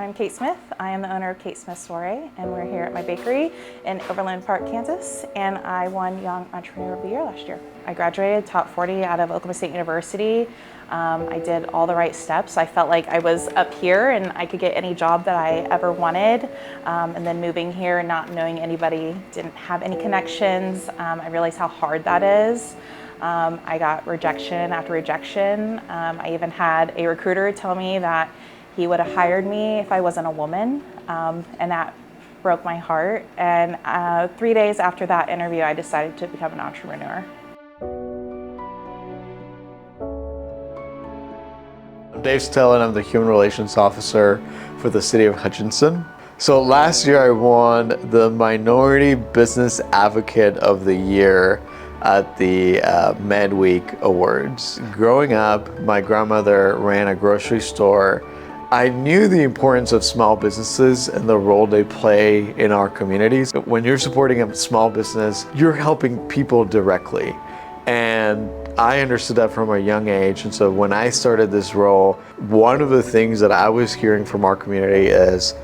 I'm Kate Smith. I am the owner of Kate Smith Soiree, and we're here at my bakery in Overland Park, Kansas, and I won Young Entrepreneur of the Year last year. I graduated top 40 out of Oklahoma State University. I did all the right steps. I felt like I was up here and I could get any job that I ever wanted. And then moving here and not knowing anybody, didn't have any connections, I realized how hard that is. I got rejection after rejection. I even had a recruiter tell me that he would have hired me if I wasn't a woman, and that broke my heart. And 3 days after that interview, I decided to become an entrepreneur. I'm Dave Stellan. I'm the Human Relations Officer for the City of Hutchinson. So last year I won the Minority Business Advocate of the Year at the MEDWEEK Awards. Growing up, my grandmother ran a grocery store. I knew the importance of small businesses and the role they play in our communities. When you're supporting a small business, you're helping people directly. And I understood that from a young age. And so when I started this role, one of the things that I was hearing from our community is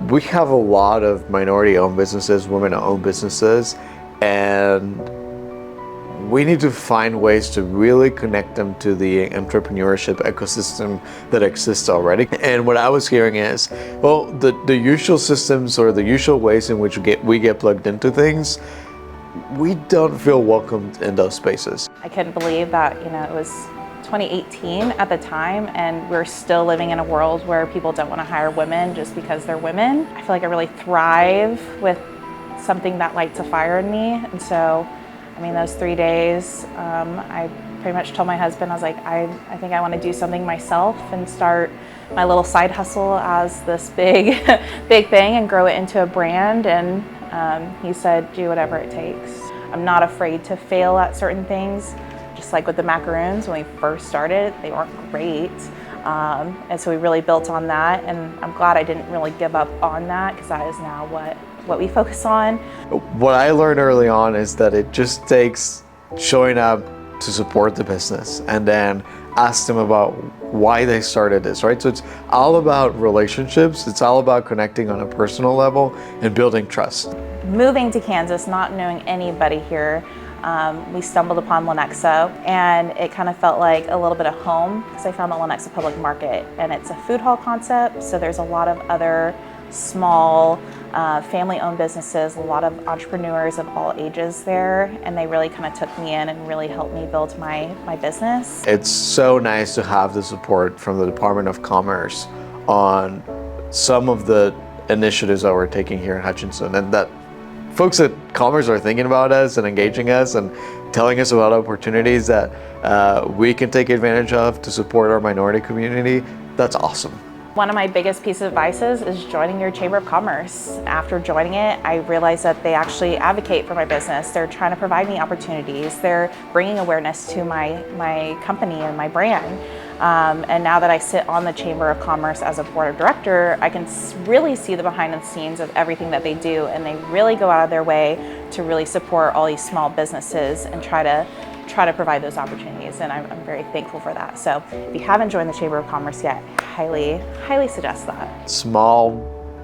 we have a lot of minority-owned businesses, women-owned businesses, and we need to find ways to really connect them to the entrepreneurship ecosystem that exists already. And what I was hearing is, well, the usual systems or the usual ways in which we get plugged into things, we don't feel welcomed in those spaces. I couldn't believe that, it was 2018 at the time, and we're still living in a world where people don't want to hire women just because they're women. I feel like I really thrive with something that lights a fire in me. And so, those 3 days, I pretty much told my husband, I was like, I think I want to do something myself and start my little side hustle as this big thing and grow it into a brand. And he said, do whatever it takes. I'm not afraid to fail at certain things. Just like with the macaroons, when we first started, they weren't great. And so we really built on that. And I'm glad I didn't really give up on that, because that is now what we focus on. What I learned early on is that it just takes showing up to support the business and then ask them about why they started this, right? So it's all about relationships. It's all about connecting on a personal level and building trust. Moving to Kansas, not knowing anybody here, we stumbled upon Lenexa, and it kind of felt like a little bit of home, because I found the Lenexa Public Market, and it's a food hall concept, so there's a lot of other small family-owned businesses, a lot of entrepreneurs of all ages there, and they really kind of took me in and really helped me build my business. It's so nice to have the support from the Department of Commerce on some of the initiatives that we're taking here in Hutchinson, and that folks at Commerce are thinking about us and engaging us and telling us about opportunities that we can take advantage of to support our minority community. That's awesome. One of my biggest pieces of advice is joining your Chamber of Commerce. After joining it, I realized that they actually advocate for my business. They're trying to provide me opportunities. They're bringing awareness to my company and my brand. And now that I sit on the Chamber of Commerce as a board of director, I can really see the behind the scenes of everything that they do, and they really go out of their way to really support all these small businesses and try to provide those opportunities, and I'm very thankful for that. So if you haven't joined the Chamber of Commerce yet, highly suggest that. Small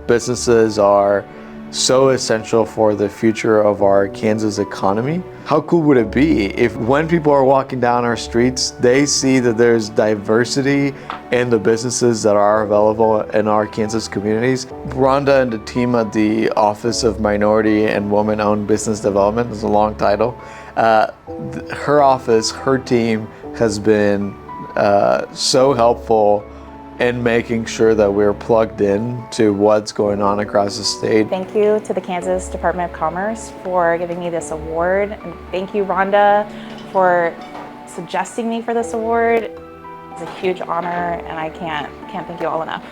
businesses are so essential for the future of our Kansas economy. How cool would it be if when people are walking down our streets, they see that there's diversity in the businesses that are available in our Kansas communities? Rhonda and the team at the Office of Minority and Women-Owned Business Development, is a long title. Her office, her team has been so helpful in making sure that we're plugged in to what's going on across the state. Thank you to the Kansas Department of Commerce for giving me this award. And thank you, Rhonda, for suggesting me for this award. It's a huge honor, and I can't thank you all enough.